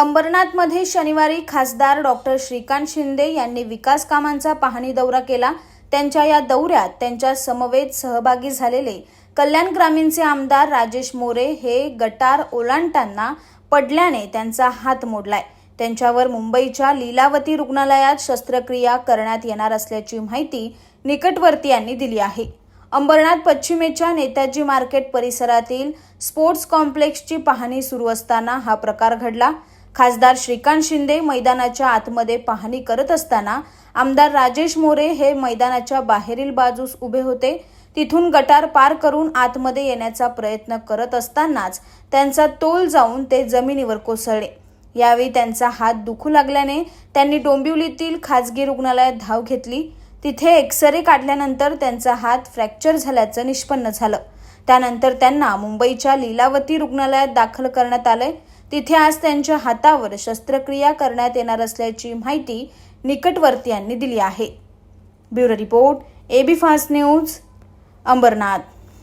अंबरनाथमध्ये शनिवारी खासदार डॉक्टर श्रीकांत शिंदे यांनी विकास कामांचा पाहणी दौरा केला। त्यांच्या या दौऱ्यात त्यांच्या समवेत सहभागी झालेले कल्याण ग्रामीणचे आमदार राजेश मोरे हे गटार ओलांडताना पडल्याने त्यांचा हात मोडलाय। त्यांच्यावर मुंबईच्या लीलावती रुग्णालयात शस्त्रक्रिया करण्यात येणार असल्याची माहिती निकटवर्तीयांनी दिली आहे। अंबरनाथ पश्चिमेच्या नेताजी मार्केट परिसरातील स्पोर्ट्स कॉम्प्लेक्सची पाहणी सुरू असताना हा प्रकार घडला। खासदार श्रीकांत शिंदे मैदानाच्या आतमध्ये पाहणी करत असताना आमदार राजेश मोरे हे मैदानाच्या बाहेरील बाजूस उभे होते। तिथून गटार पार करून आतमध्ये येण्याचा प्रयत्न करत असतानाच त्यांचा तोल जाऊन ते जमिनीवर कोसळले। यावेळी त्यांचा हात दुखू लागल्याने त्यांनी डोंबिवलीतील खासगी रुग्णालयात धाव घेतली। तिथे एक्सरे काढल्यानंतर त्यांचा हात फ्रॅक्चर झाल्याचं निष्पन्न झालं। त्यानंतर त्यांना मुंबईच्या लीलावती रुग्णालयात दाखल करण्यात आले। तिथे आज त्यांच्या हातावर शस्त्रक्रिया करण्यात येणार असल्याची माहिती निकटवर्तीयांनी दिली आहे। Bureau report, AB fast news, Ambernath.